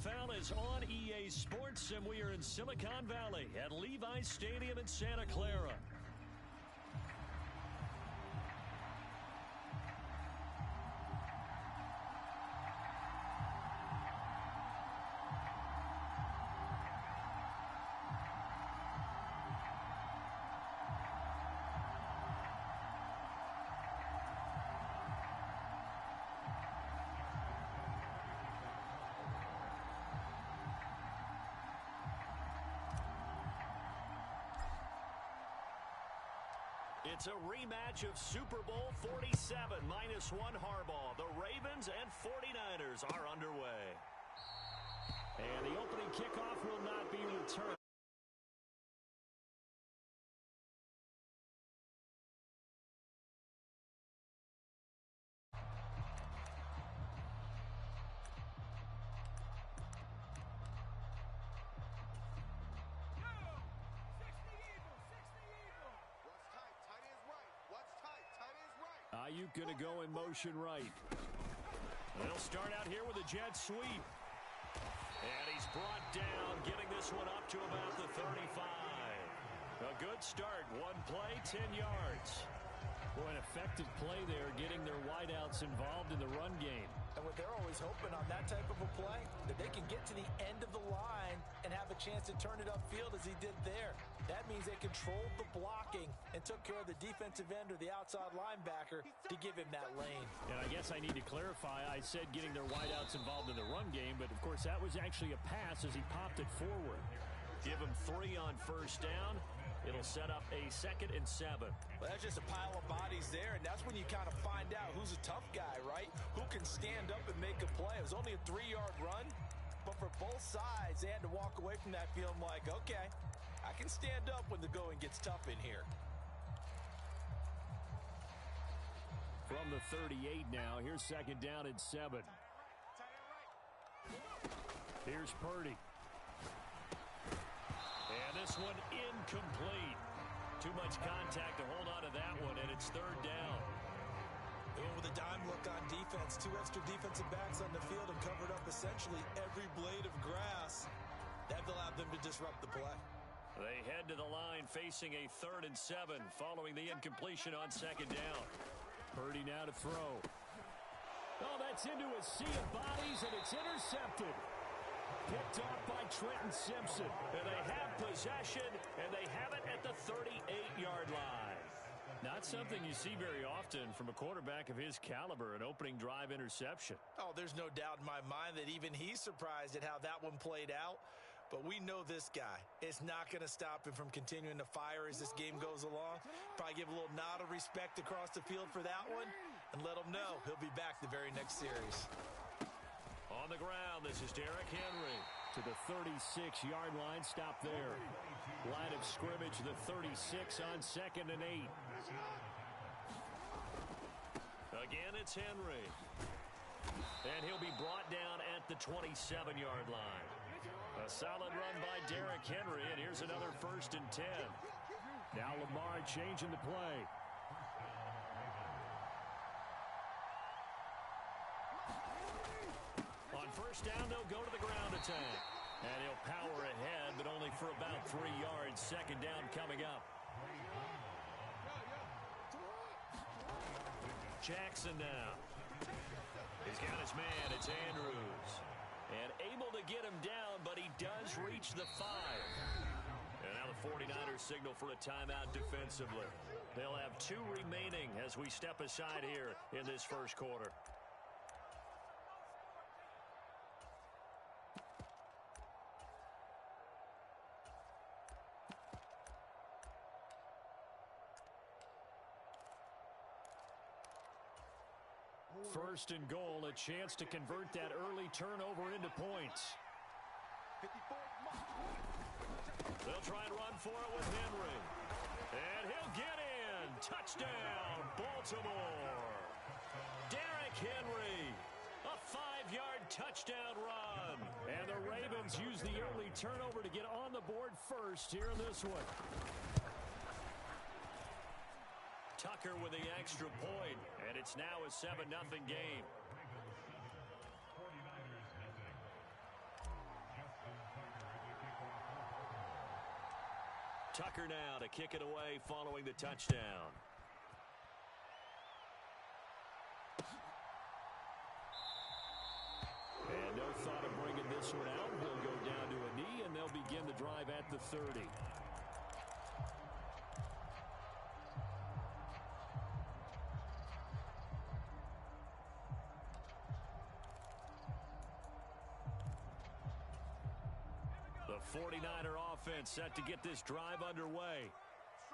NFL is on EA Sports, and we are in Silicon Valley at Levi's Stadium in Santa Clara. It's a rematch of Super Bowl 47, -1 Harbaugh. The Ravens and 49ers are underway. And the opening kickoff will not be returned. Ayuk going to go in motion right. They'll start out here with a jet sweep. And he's brought down, getting this one up to about the 35. A good start. One play, 10 yards. Boy, an effective play there, getting their wideouts involved in the run game. And what they're always hoping on that type of a play, that they can get to the end of the line and have a chance to turn it upfield as he did there. That means they controlled the blocking and took care of the defensive end or the outside linebacker to give him that lane. And I guess I need to clarify, I said getting their wideouts involved in the run game, but of course that was actually a pass as he popped it forward. Give him 3 on first down. It'll set up a 2nd and 7. Well, that's just a pile of bodies there, and that's when you kind of find out who's a tough guy, right? Who can stand up and make a play. It was only a 3-yard run, but for both sides, they had to walk away from that feeling like, okay, I can stand up when the going gets tough in here. From the 38 now, here's 2nd down and 7. Here's Purdy. And this one incomplete. Too much contact to hold on to that one, and it's 3rd down. They went with a dime look on defense. 2 extra defensive backs on the field and covered up essentially every blade of grass. That allowed them to disrupt the play. They head to the line facing a 3rd and 7 following the incompletion on 2nd down. Purdy now to throw. Oh, that's into a sea of bodies, and it's intercepted. Picked off by Trenton Simpson. And they have possession, and they have it at the 38-yard line. Not something you see very often from a quarterback of his caliber, an opening drive interception. Oh, there's no doubt in my mind that even he's surprised at how that one played out. But we know this guy. It's not going to stop him from continuing to fire as this game goes along. Probably give a little nod of respect across the field for that one and let him know he'll be back the very next series. On the ground, this is Derrick Henry. To the 36-yard line, stop there. Line of scrimmage, the 36 on 2nd and 8. Again, it's Henry. And he'll be brought down at the 27-yard line. A solid run by Derrick Henry, and here's another 1st and 10. Now Lamar changing the play. On first down, they'll go to the ground attack. And he'll power ahead, but only for about 3 yards. 2nd down coming up. Jackson now. He's got his man. It's Andrews. And able to get him down, but he does reach the 5. And now the 49ers signal for a timeout defensively. They'll have 2 remaining as we step aside here in this first quarter. First and goal, a chance to convert that early turnover into points. They'll try and run for it with Henry. And he'll get in. Touchdown, Baltimore. Derrick Henry. A 5-yard touchdown run. And the Ravens use the early turnover to get on the board first here in this one. Tucker with the extra point, and it's now a 7-0 game. kick it away following the touchdown. And no thought of bringing this one out. He'll go down to a knee, and they'll begin the drive at the 30. The 49er offense set to get this drive underway.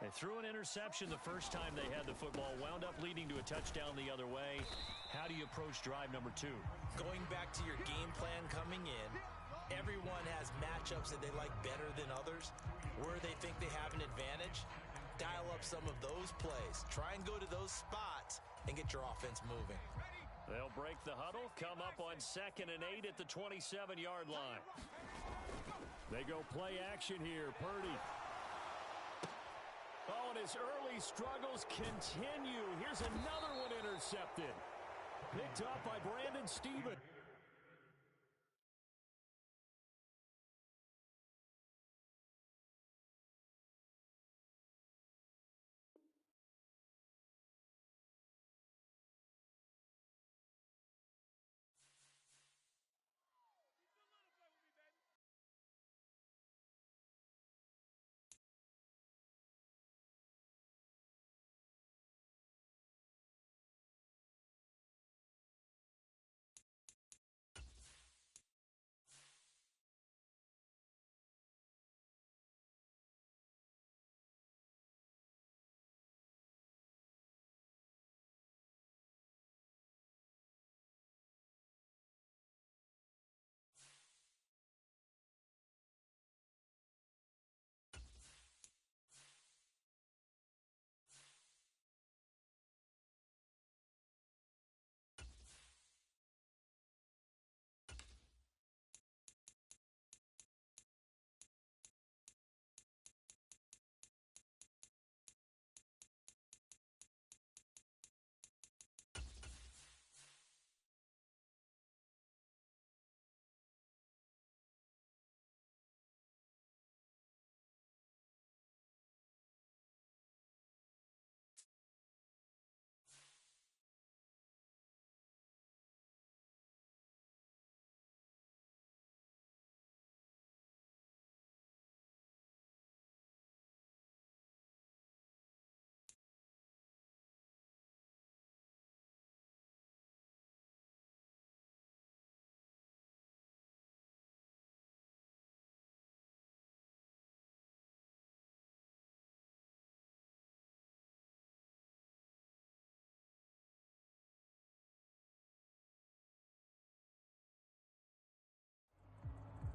They threw an interception the first time they had the football, wound up leading to a touchdown the other way. How do you approach drive number 2? Going back to your game plan coming in, everyone has matchups that they like better than others. Where they think they have an advantage, dial up some of those plays. Try and go to those spots and get your offense moving. They'll break the huddle, come up on 2nd and 8 at the 27-yard line. They go play action here. Purdy. Oh, and his early struggles continue. Here's another one intercepted. Picked up by Brandon Stevens.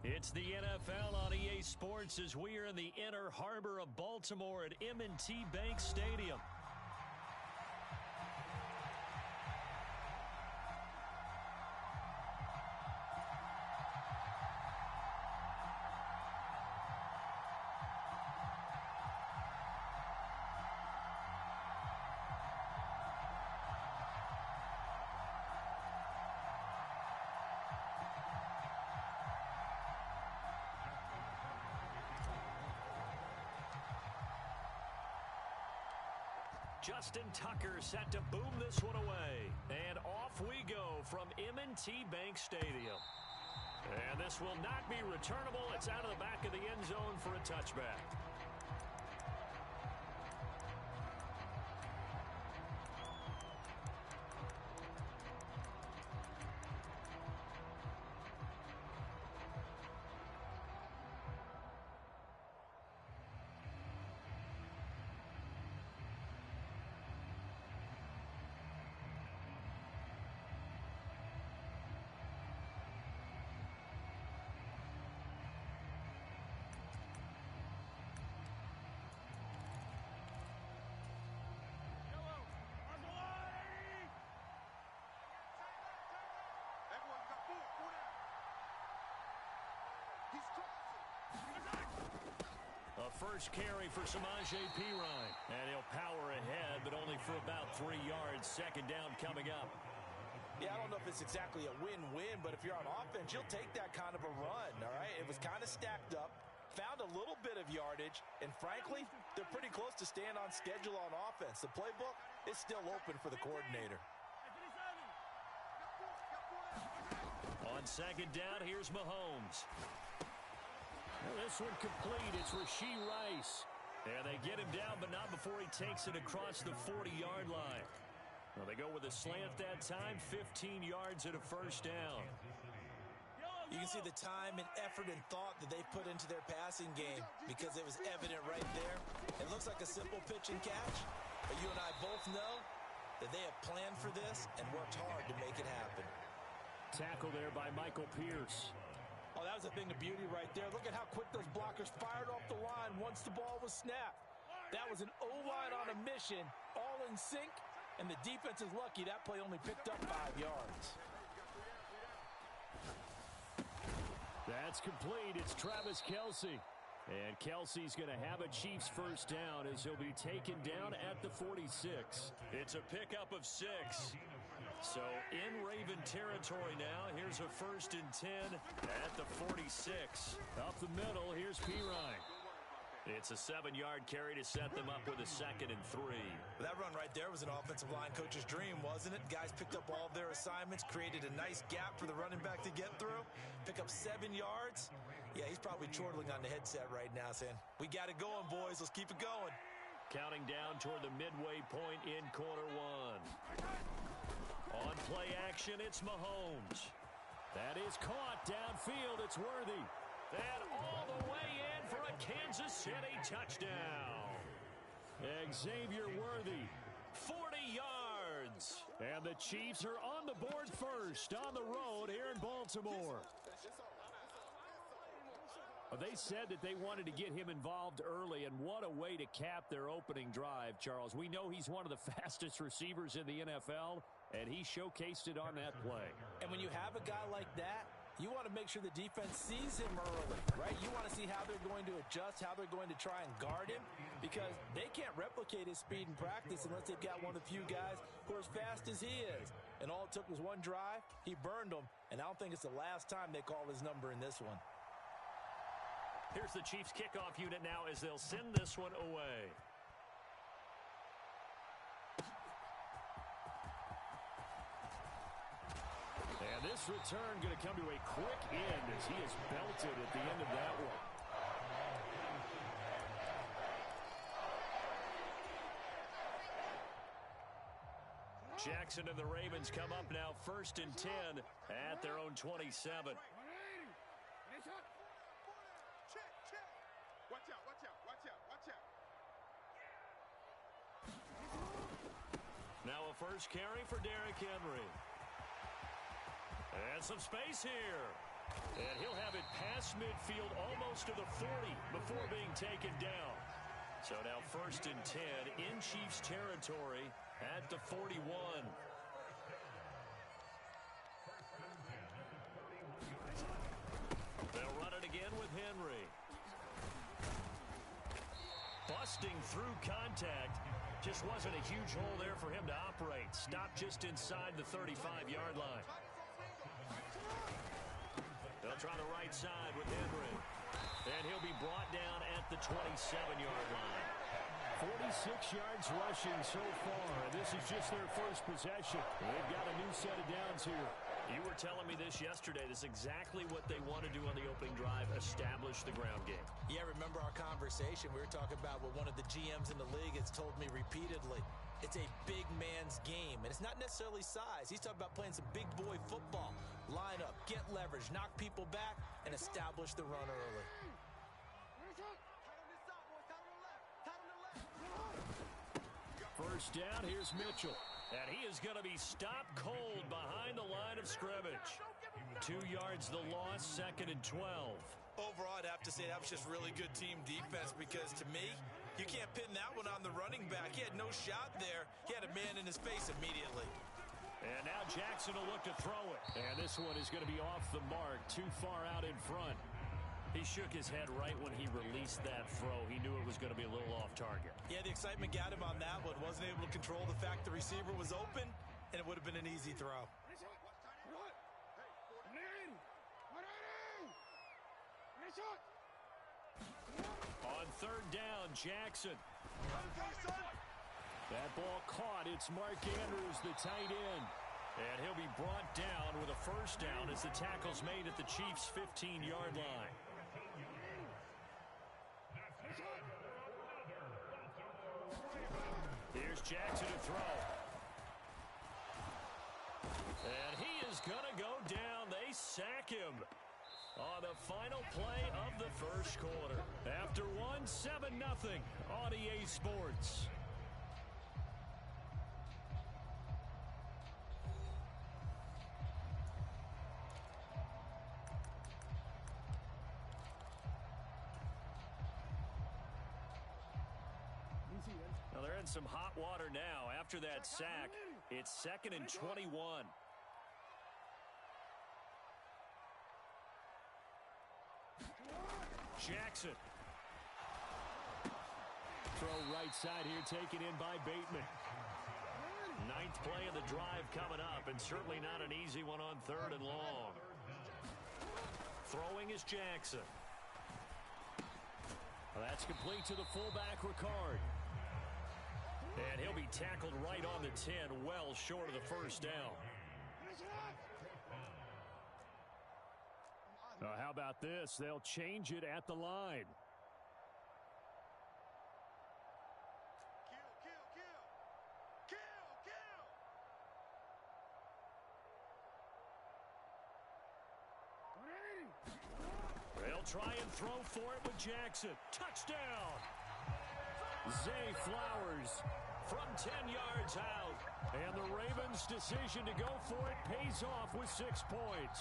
It's the NFL on EA Sports as we are in the inner harbor of Baltimore at M&T Bank Stadium. Justin Tucker set to boom this one away. And off we go from M&T Bank Stadium. And this will not be returnable. It's out of the back of the end zone for a touchback. First carry for Samaje Perine. And he'll power ahead, but only for about 3 yards. Second down coming up. Yeah, I don't know if it's exactly a win-win, but if you're on offense, you'll take that kind of a run, all right? It was kind of stacked up. found a little bit of yardage, and frankly, they're pretty close to staying on schedule on offense. The playbook is still open for the coordinator. On second down, here's Mahomes. Well, this one complete. It's Rashee Rice. And they get him down, but not before he takes it across the 40-yard line. Well, they go with a slant that time, 15 yards and a first down. You can see the time and effort and thought that they put into their passing game because it was evident right there. It looks like a simple pitch and catch, but you and I both know that they have planned for this and worked hard to make it happen. Tackle there by Michael Pierce. Oh, that was a thing of beauty right there. Look at how quick those blockers fired off the line once the ball was snapped. That was an O-line on a mission, all in sync, and the defense is lucky that play only picked up 5 yards. That's complete. It's Travis Kelce. And Kelsey's going to have a Chiefs first down as he'll be taken down at the 46. It's a pickup of 6. So in Raven territory now. Here's a 1st and 10 at the 46. Up the middle, here's Pirine. It's a 7-yard carry to set them up with a 2nd and 3. That run right there was an offensive line coach's dream, wasn't it? Guys picked up all of their assignments, created a nice gap for the running back to get through, pick up 7 yards. Yeah, he's probably chortling on the headset right now saying, we got it going, boys. Let's keep it going. Counting down toward the midway point in quarter 1. On play action, it's Mahomes. That is caught downfield. It's Worthy. And all the way in for a Kansas City touchdown. Xavier Worthy, 40 yards. And the Chiefs are on the board first on the road here in Baltimore. They said that they wanted to get him involved early, and what a way to cap their opening drive, Charles. We know he's one of the fastest receivers in the NFL, and he showcased it on that play. And when you have a guy like that, you want to make sure the defense sees him early, right? You want to see how they're going to adjust, how they're going to try and guard him, because they can't replicate his speed in practice unless they've got one of the few guys who are as fast as he is. And all it took was one drive. He burned them, and I don't think it's the last time they call his number in this one. Here's the Chiefs kickoff unit now as they'll send this one away. And this return going to come to a quick end as he is belted at the end of that one. Jackson and the Ravens come up now 1st and 10 at their own 27. Now a first carry for Derrick Henry. And some space here. And he'll have it past midfield almost to the 40 before being taken down. So now 1st and 10 in Chiefs territory at the 41. They'll run it again with Henry. Busting through contact. Just wasn't a huge hole there for him to operate. Stopped just inside the 35-yard line. They'll try the right side with Henry. And he'll be brought down at the 27-yard line. 46 yards rushing so far. This is just their first possession. They've got a new set of downs here. You were telling me this yesterday. This is exactly what they want to do on the opening drive, establish the ground game. Yeah, remember our conversation? We were talking about what one of the GMs in the league has told me repeatedly. It's a big man's game, and it's not necessarily size. He's talking about playing some big boy football. Line up, get leverage, knock people back, and establish the run early. First down, here's Mitchell. And he is going to be stopped cold behind the line of scrimmage. 2 yards the loss, 2nd and 12. Overall, I'd have to say that was just really good team defense because to me, you can't pin that one on the running back. He had no shot there. He had a man in his face immediately. And now Jackson will look to throw it. And this one is going to be off the mark, too far out in front. He shook his head right when he released that throw. He knew it was going to be a little off target. Yeah, the excitement got him on that one. Wasn't able to control the fact the receiver was open, and it would have been an easy throw. On third down, Jackson. That ball caught. It's Mark Andrews, the tight end. And he'll be brought down with a first down as the tackle's made at the Chiefs' 15-yard line. Here's Jackson to throw. And he is going to go down. They sack him on the final play of the first quarter. After one, 7-0 on EA Sports. Now they're in some hot water now. After that sack, it's 2nd and 21. Jackson. Throw right side here, taken in by Bateman. 9th play of the drive coming up, and certainly not an easy one on 3rd and long. Throwing is Jackson. Well, that's complete to the fullback, Ricard. And he'll be tackled right on the 10, well short of the first down. How about this? They'll change it at the line. They'll try and throw for it with Jackson. Touchdown! Zay Flowers from 10 yards out. And the Ravens' decision to go for it pays off with 6 points.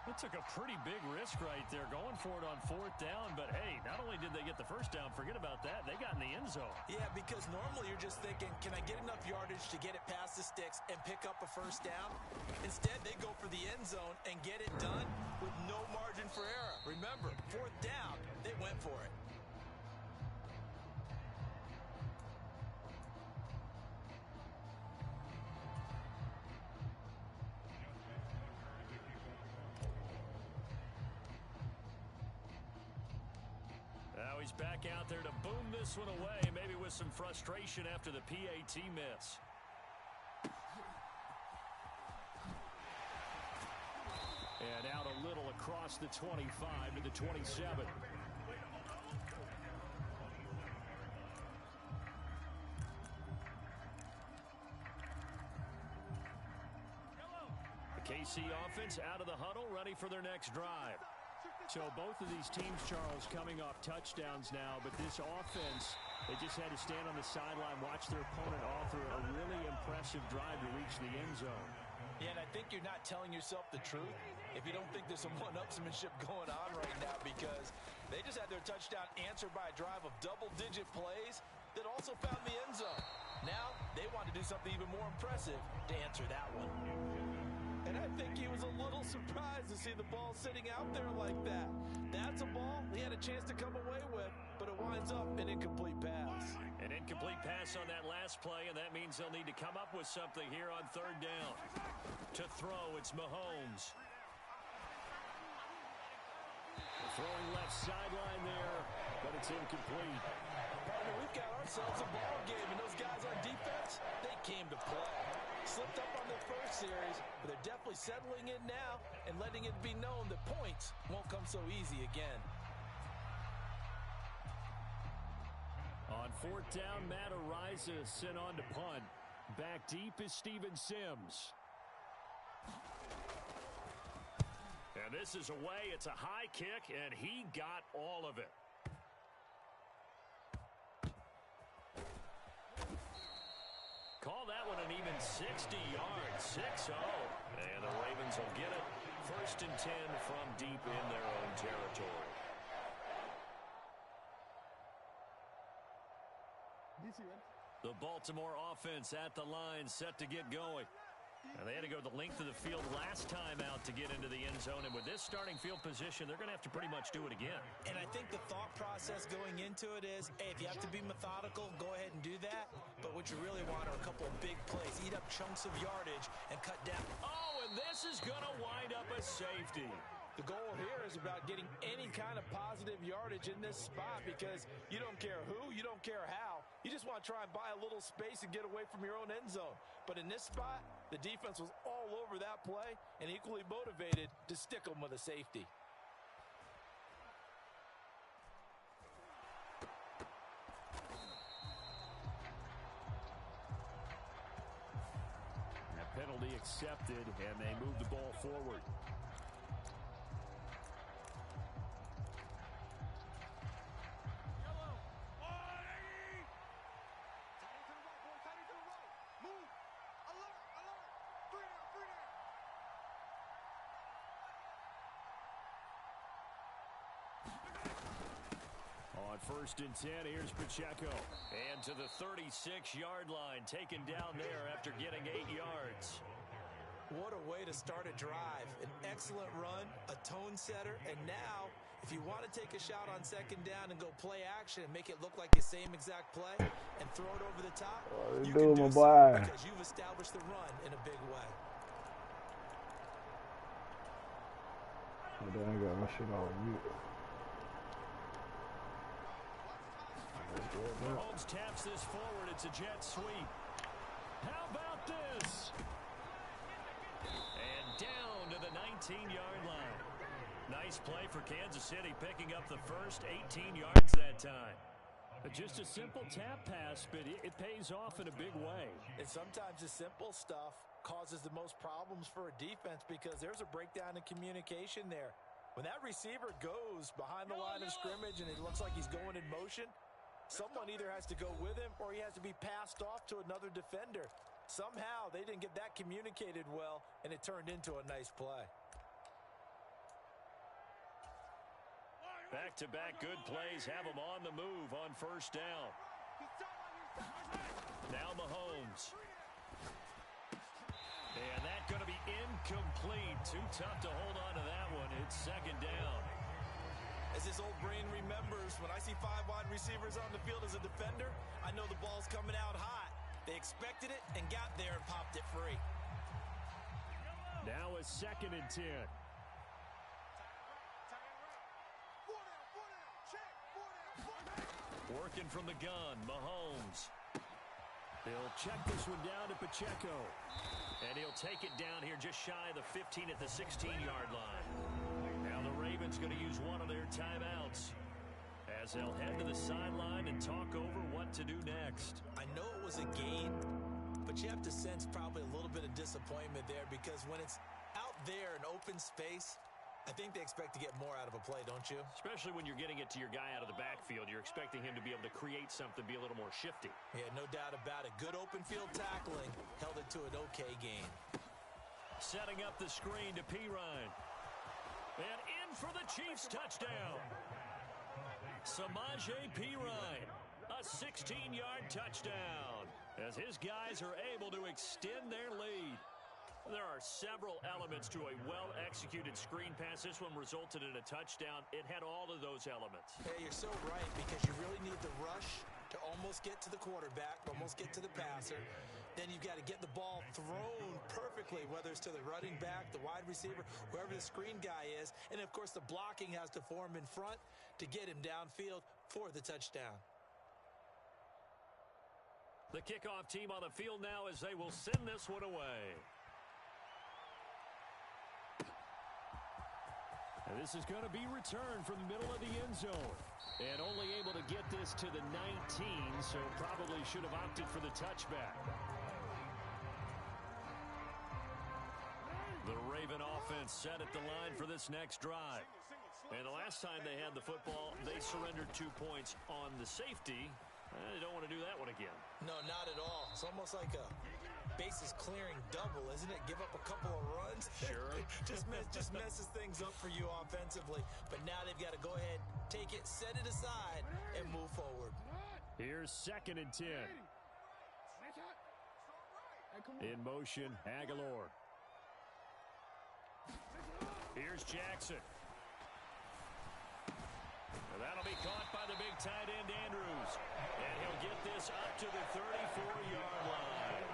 It took a pretty big risk right there going for it on 4th down. But, hey, not only did they get the first down, forget about that, they got in the end zone. Yeah, because normally you're just thinking, can I get enough yardage to get it past the sticks and pick up a first down? Instead, they go for the end zone and get it done with no margin for error. Remember, 4th down, they went for it. Now he's back out there to boom this one away, maybe with some frustration after the PAT miss. And out a little across the 25 to the 27. The KC offense out of the huddle, ready for their next drive. So both of these teams, Charles, coming off touchdowns now, but this offense, they just had to stand on the sideline, watch their opponent author a really impressive drive to reach the end zone. Yeah, and I think you're not telling yourself the truth if you don't think there's some one-upsmanship going on right now, because they just had their touchdown answered by a drive of double-digit plays that also found the end zone. Now they want to do something even more impressive to answer that one. And I think he was a little surprised to see the ball sitting out there like that. That's a ball he had a chance to come away with, but it winds up an incomplete pass. An incomplete pass on that last play, and that means they'll need to come up with something here on 3rd down. To throw, it's Mahomes. Throwing left sideline there, but it's incomplete. Partner, we've got ourselves a ball game, and those guys on defense, they came to play. Slipped up on their first series, but they're definitely settling in now and letting it be known that points won't come so easy again. On 4th down, Matt Ariza sent on to punt. Back deep is Steven Sims. And this is away. It's a high kick, and he got all of it. Call that one an even 60 yards, 6-0. And the Ravens will get it. 1st and 10 from deep in their own territory. The Baltimore offense at the line, set to get going. And they had to go the length of the field last time out to get into the end zone. And with this starting field position, they're going to have to pretty much do it again. And I think the thought process going into it is, hey, if you have to be methodical, go ahead and do that. But what you really want are a couple of big plays. Eat up chunks of yardage and cut down. Oh, and this is going to wind up a safety. The goal here is about getting any kind of positive yardage in this spot because you don't care who, you don't care how. You just want to try and buy a little space and get away from your own end zone. But in this spot, the defense was all over that play and equally motivated to stick them with a safety. That penalty accepted, and they move the ball forward. On 1st and 10, here's Pacheco. And to the 36-yard line, taken down there after getting 8 yards. What a way to start a drive. An excellent run, a tone setter, and now, if you want to take a shot on 2nd down and go play action and make it look like the same exact play and throw it over the top, you can do so because you've established the run in a big way. Oh, damn, I got my shit on mute. Mahomes taps this forward. It's a jet sweep. How about this? And down to the 19-yard line. Nice play for Kansas City, picking up the first 18 yards that time. Just a simple tap pass, but it pays off in a big way. And sometimes the simple stuff causes the most problems for a defense because there's a breakdown in communication there. When that receiver goes behind the line of scrimmage and it looks like he's going in motion, someone either has to go with him or he has to be passed off to another defender. Somehow they didn't get that communicated well, and it turned into a nice play. Back-to-back good plays have them on the move on 1st down. Now Mahomes. And that's going to be incomplete. Too tough to hold on to that one. It's 2nd down. As his old brain remembers, when I see 5 wide receivers on the field as a defender, I know the ball's coming out hot. They expected it and got there and popped it free. Now a 2nd and 10. Working from the gun, Mahomes. He'll check this one down to Pacheco. And he'll take it down here just shy of the 15 at the 16-yard line. Now the Ravens going to use one of their timeouts as they'll head to the sideline and talk over what to do next. I know it was a gain, but you have to sense probably a little bit of disappointment there because when it's out there in open space, I think they expect to get more out of a play, don't you? Especially when you're getting it to your guy out of the backfield. You're expecting him to be able to create something, be a little more shifty. Yeah, no doubt about it. Good open field tackling held it to an okay gain. Setting up the screen to Pirine. And in for the Chiefs touchdown. Samaje Pirine, a 16-yard touchdown as his guys are able to extend their lead. There are several elements to a well-executed screen pass. This one resulted in a touchdown. It had all of those elements. Hey, you're so right because you really need the rush to almost get to the quarterback, almost get to the passer. Then you've got to get the ball thrown perfectly, whether it's to the running back, the wide receiver, whoever the screen guy is. And, of course, the blocking has to form in front to get him downfield for the touchdown. The kickoff team on the field now as they will send this one away. And this is going to be returned from the middle of the end zone. And only able to get this to the 19, so probably should have opted for the touchback. The Raven offense set at the line for this next drive. And the last time they had the football, they surrendered 2 points on the safety. They don't want to do that one again. No, not at all. It's almost like a bases clearing double, isn't it? Give up a couple of runs. Sure. just messes things up for you offensively. But now they've got to go ahead, take it, set it aside, and move forward. Here's 2nd and 10. In motion, Aguilar. Here's Jackson. And that'll be caught by the big tight end, Andrews. And he'll get this up to the 34-yard line.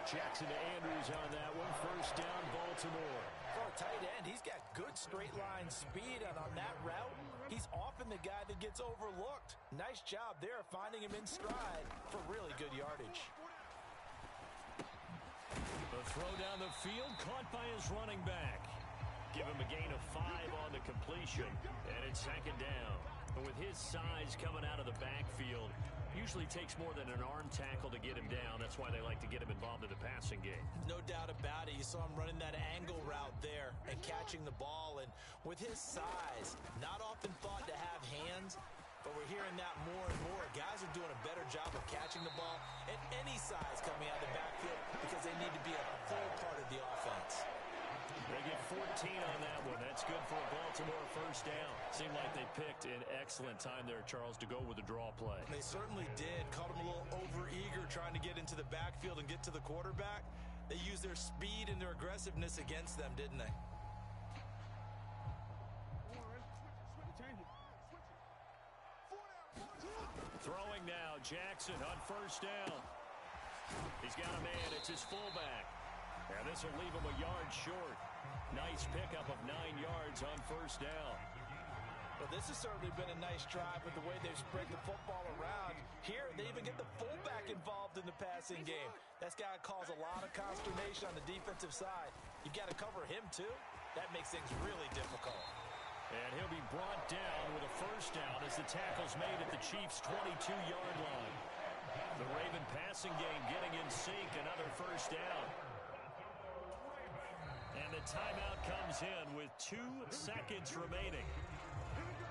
Jackson to Andrews on that one. 1st down, Baltimore. For a tight end, he's got good straight line speed, and on that route, he's often the guy that gets overlooked. Nice job there finding him in stride for really good yardage. The throw down the field, caught by his running back. Give him a gain of 5 on the completion, and it's second down. But with his size coming out of the backfield, usually takes more than an arm tackle to get him down. That's why they like to get him involved in the passing game. No doubt about it. You saw him running that angle route there and catching the ball. And with his size, not often thought to have hands, but we're hearing that more and more. Guys are doing a better job of catching the ball at any size coming out of the backfield because they need to be a full part of the offense. They get 14 on that one. That's good for a Baltimore first down. Seemed like they picked an excellent time there, Charles, to go with the draw play. They certainly did. Caught them a little over-eager trying to get into the backfield and get to the quarterback. They used their speed and their aggressiveness against them, didn't they? Throwing now, Jackson on first down. He's got a man. It's his fullback. And this will leave him a yard short. Nice pickup of 9 yards on first down. Well, this has certainly been a nice drive with the way they've spread the football around. Here, they even get the fullback involved in the passing game. That's got to cause a lot of consternation on the defensive side. You've got to cover him, too. That makes things really difficult. And he'll be brought down with a first down as the tackle's made at the Chiefs' 22-yard line. The Raven passing game getting in sync, another first down. And the timeout comes in with 2 seconds remaining.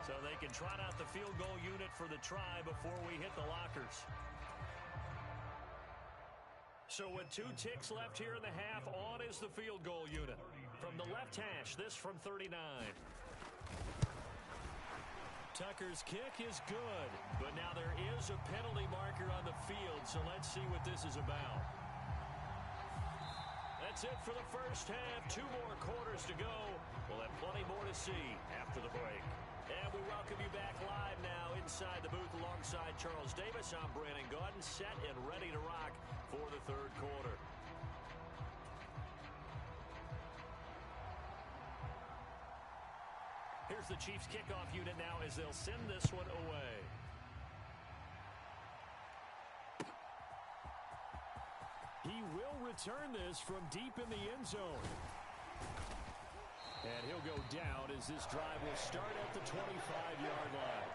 So they can trot out the field goal unit for the try before we hit the lockers. So with 2 ticks left here in the half, on is the field goal unit. From the left hash, this from 39. Tucker's kick is good, but now there is a penalty marker on the field, so let's see what this is about. That's it for the first half. 2 more quarters to go. We'll have plenty more to see after the break. And we welcome you back live now inside the booth alongside Charles Davis. I'm Brandon Gaudin, set and ready to rock for the third quarter. Here's the Chiefs kickoff unit now as they'll send this one away. He will return this from deep in the end zone. And he'll go down as this drive will start at the 25-yard line.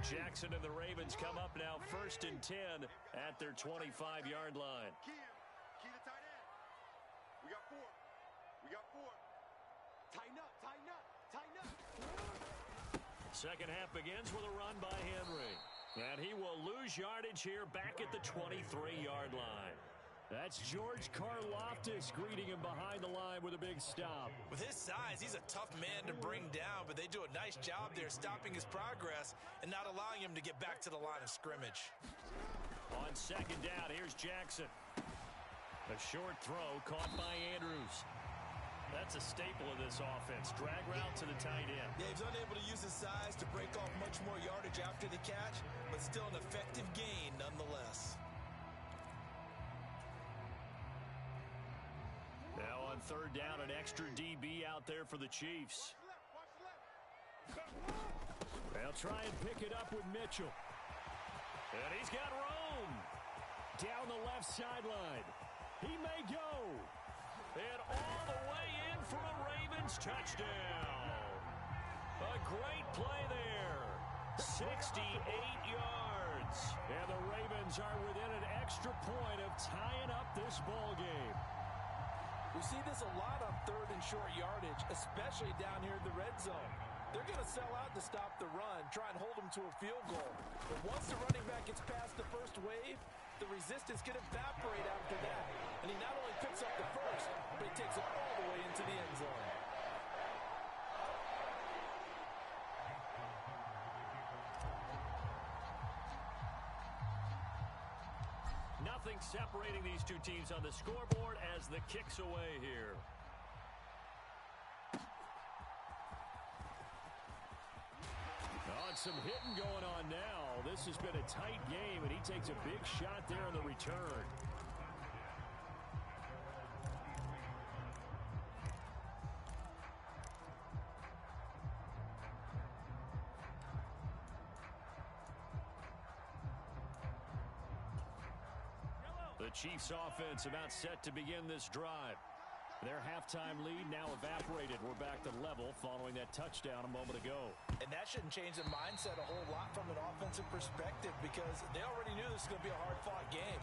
Jackson and the Ravens come up now 1st and 10 at their 25-yard line. Key to tight end. We got 4. We got 4. Tighten up, tighten up, tighten up. Second half begins with a run by Henry. And he will lose yardage here back at the 23-yard line. That's George Karlaftis greeting him behind the line with a big stop. With his size, he's a tough man to bring down, but they do a nice job there stopping his progress and not allowing him to get back to the line of scrimmage. On second down, here's Jackson. A short throw caught by Andrews. That's a staple of this offense. Drag route to the tight end. Yeah, he's unable to use his size to break off much more yardage after the catch, but still an effective gain nonetheless. Now on third down, an extra DB out there for the Chiefs. They'll try and pick it up with Mitchell. And he's got Rome down the left sideline. He may go. And all the way in for a Ravens touchdown. A great play there. 68 yards. And the Ravens are within an extra point of tying up this ball game. We see this a lot on third and short yardage, especially down here in the red zone. They're going to sell out to stop the run, try and hold them to a field goal. But once the running back gets past the first wave, the resistance can evaporate after that. And he not only picks up the first, but he takes it all the way into the end zone. Nothing separating these two teams on the scoreboard as the kick's away here. want some hitting going on now. This has been a tight game, and he takes a big shot there in the return. The Chiefs offense about set to begin this drive. Their halftime lead now evaporated. We're back to level following that touchdown a moment ago. And that shouldn't change the mindset a whole lot from an offensive perspective because they already knew this was going to be a hard-fought game.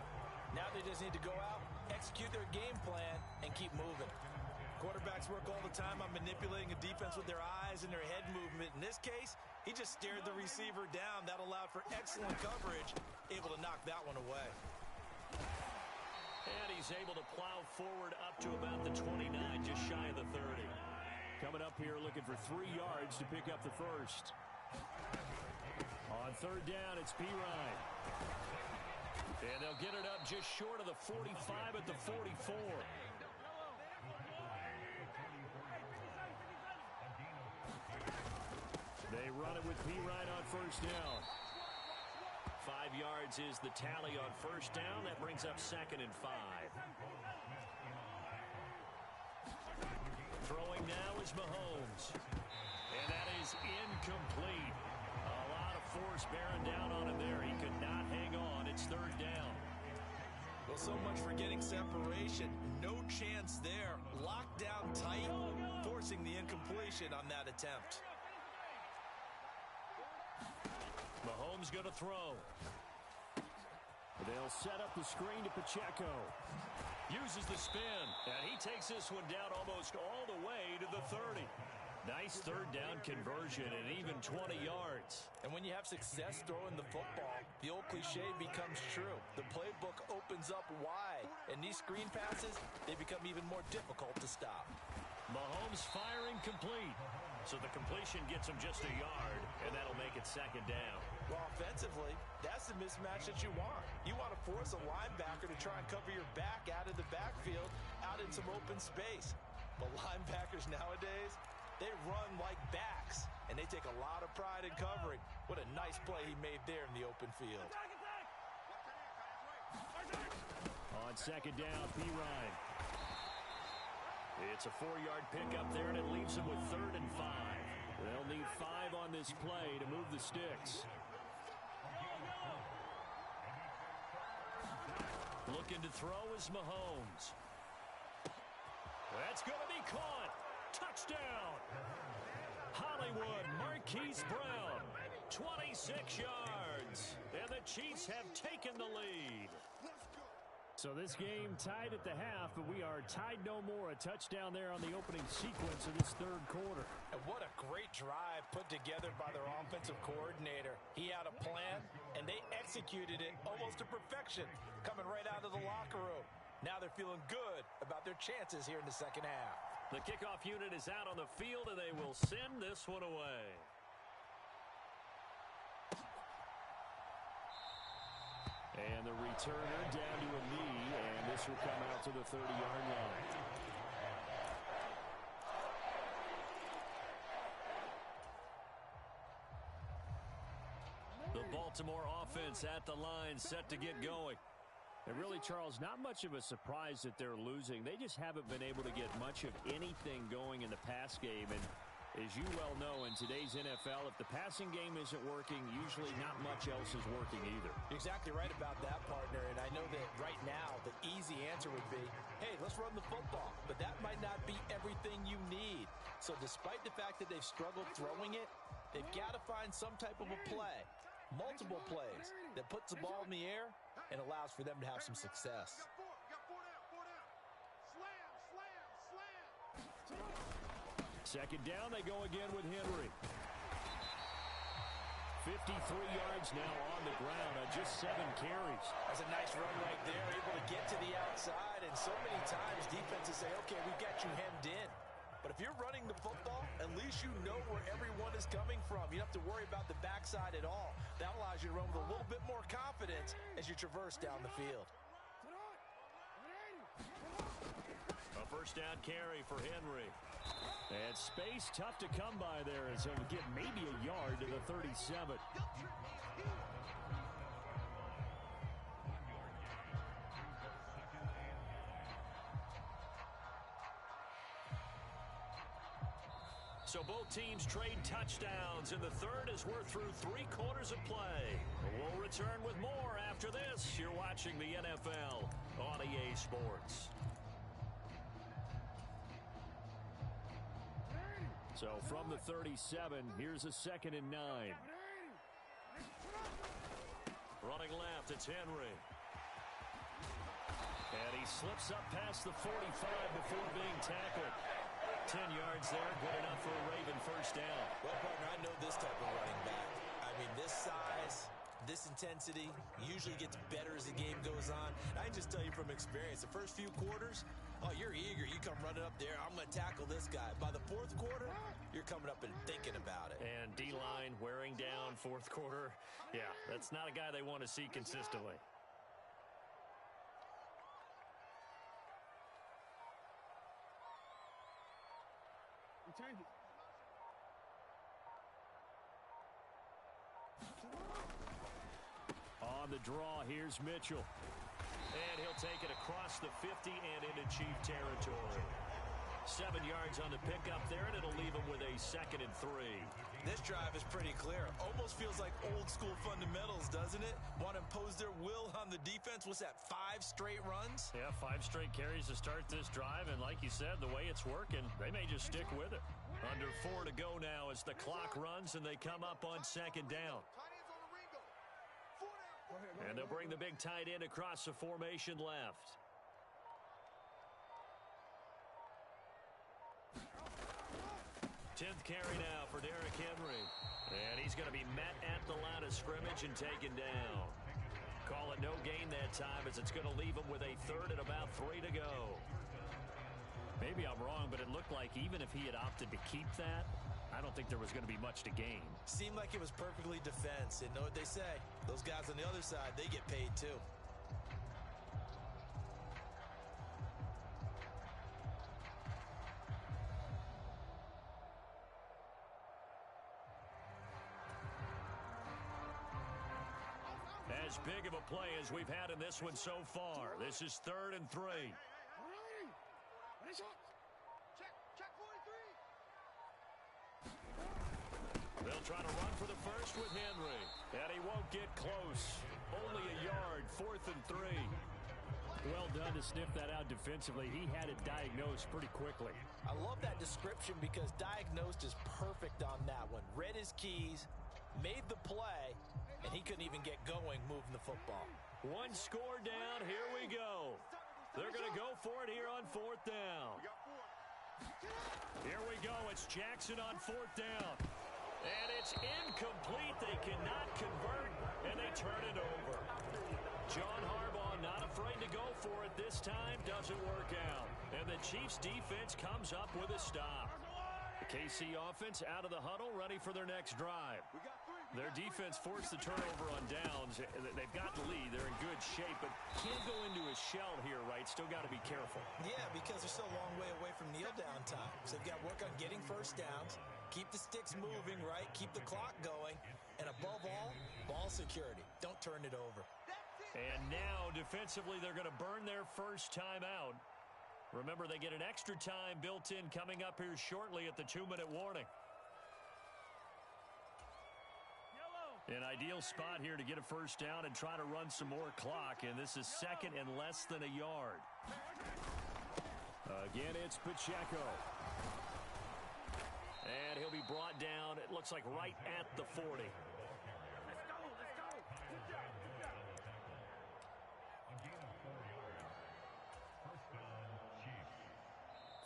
Now they just need to go out, execute their game plan, and keep moving. Quarterbacks work all the time on manipulating a defense with their eyes and their head movement. In this case, he just stared the receiver down. That allowed for excellent coverage, able to knock that one away. And he's able to plow forward up to about the 29, just shy of the 30. Coming up here looking for 3 yards to pick up the first. On third down, it's Pirine. And they'll get it up just short of the 45 at the 44. They run it with Pirine on first down. 5 yards is the tally on first down. That brings up 2nd and 5. Throwing now is Mahomes. And that is incomplete. A lot of force bearing down on him there. He could not hang on. It's third down. Well, so much for getting separation. No chance there. Locked down tight, forcing the incompletion on that attempt. Mahomes going to throw. They'll set up the screen to Pacheco. Uses the spin, and he takes this one down almost all the way to the 30. Nice third down conversion and even 20 yards. And when you have success throwing the football, the old cliche becomes true. The playbook opens up wide, and these screen passes, they become even more difficult to stop. Mahomes firing complete. So the completion gets him just a yard, and that'll make it 2nd down. Well, offensively, that's the mismatch that you want. You want to force a linebacker to try and cover your back out of the backfield, out in some open space. But linebackers nowadays, they run like backs, and they take a lot of pride in covering. What a nice play he made there in the open field. On 2nd down, Pirine. It's a 4-yard pickup there, and it leaves them with 3rd and 5. They'll need 5 on this play to move the sticks. Looking to throw is Mahomes. That's going to be caught. Touchdown. Hollywood Marquise Brown. 26 yards. And the Chiefs have taken the lead. So this game tied at the half, but we are tied no more. A touchdown there on the opening sequence of this third quarter. And what a great drive put together by their offensive coordinator. He had a plan, and they executed it almost to perfection, coming right out of the locker room. Now they're feeling good about their chances here in the second half. The kickoff unit is out on the field, and they will send this one away. And the returner down to a knee, and this will come out to the 30-yard line. The Baltimore offense at the line, set to get going. And really, Charles, not much of a surprise that they're losing. They just haven't been able to get much of anything going in the pass game. And as you well know, in today's NFL, if the passing game isn't working, usually not much else is working either. You're exactly right about that, partner. And I know that right now, the easy answer would be, hey, let's run the football. But that might not be everything you need. So despite the fact that they've struggled throwing it, they've got to find some type of a play, multiple plays, that puts the ball in the air and allows for them to have some success. Second down, they go again with Henry. 53 yards now on the ground on just 7 carries. That's a nice run right there, able to get to the outside, and so many times defenses say, okay, we've got you hemmed in. But if you're running the football, at least you know where everyone is coming from. You don't have to worry about the backside at all. That allows you to run with a little bit more confidence as you traverse down the field. A first down carry for Henry. And space tough to come by there as he'll get maybe a yard to the 37. So both teams trade touchdowns in the third as we're through 3 quarters of play. We'll return with more after this. You're watching the NFL on EA Sports. So from the 37, here's a 2nd and 9. Running left, it's Henry. And he slips up past the 45 before being tackled. 10 yards there, good enough for a Raven first down. Well, partner, I know this type of running back. I mean, this size, this intensity usually gets better as the game goes on. I can just tell you from experience, the first few quarters, oh, you're eager. You come running up there, I'm going to tackle this guy. By the 4th quarter, you're coming up and thinking about it. And D-line wearing down 4th quarter. Yeah, that's not a guy they want to see consistently. On the draw, here's Mitchell. And he'll take it across the 50 and into Chief territory. 7 yards on the pickup there, and it'll leave him with a 2nd and 3. This drive is pretty clear. Almost feels like old school fundamentals, doesn't it? Want to impose their will on the defense. What's that, 5 straight runs? Yeah, 5 straight carries to start this drive, and like you said, the way it's working, they may just stick with it. Under 4 to go now as the clock runs and they come up on 2nd down. And they'll bring the big tight end across the formation left. Tenth carry now for Derrick Henry. And he's going to be met at the line of scrimmage and taken down. Call it no gain that time as it's going to leave him with a 3rd and about 3 to go. Maybe I'm wrong, but it looked like even if he had opted to keep that, I don't think there was going to be much to gain. Seemed like it was perfectly defense. And know what they say? Those guys on the other side, they get paid too. As big of a play as we've had in this one so far. This is 3rd and 3. Check 43. They'll try to run for the first with Henry. And he won't get close. Only a yard, 4th and 3. Well done to sniff that out defensively. He had it diagnosed pretty quickly. I love that description because diagnosed is perfect on that one. Read his keys, made the play, and he couldn't even get going moving the football. 1 score down. Here we go. They're going to go for it here on 4th down. Here we go. It's Jackson on 4th down. And it's incomplete. They cannot convert, and they turn it over. John Harbaugh not afraid to go for it this time. Doesn't work out. And the Chiefs defense comes up with a stop. The KC offense out of the huddle, ready for their next drive. Their defense forced the turnover on downs. They've got the lead. They're in good shape, but can't go into a shell here, right? Still got to be careful. Yeah, because they're still a long way away from kneel down time. So they've got to work on getting first downs, keep the sticks moving, right? Keep the clock going. And above all, ball security. Don't turn it over. And now, defensively, they're going to burn their first time out. Remember, they get an extra time built in coming up here shortly at the 2-minute warning. An ideal spot here to get a first down and try to run some more clock, and this is 2nd and less than a yard. Again, it's Pacheco. And he'll be brought down, it looks like right at the 40.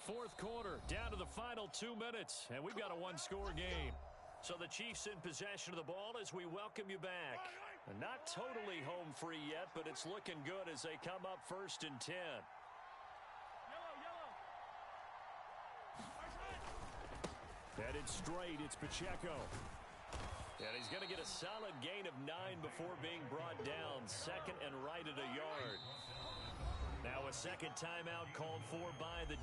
Fourth quarter, down to the final 2 minutes, and we've got a 1-score game. So the Chiefs in possession of the ball as we welcome you back. Not totally home free yet, but it's looking good as they come up 1st and 10. Headed straight, it's Pacheco. And he's going to get a solid gain of 9 before being brought down. 2nd and right at a yard. Now a second timeout called for by the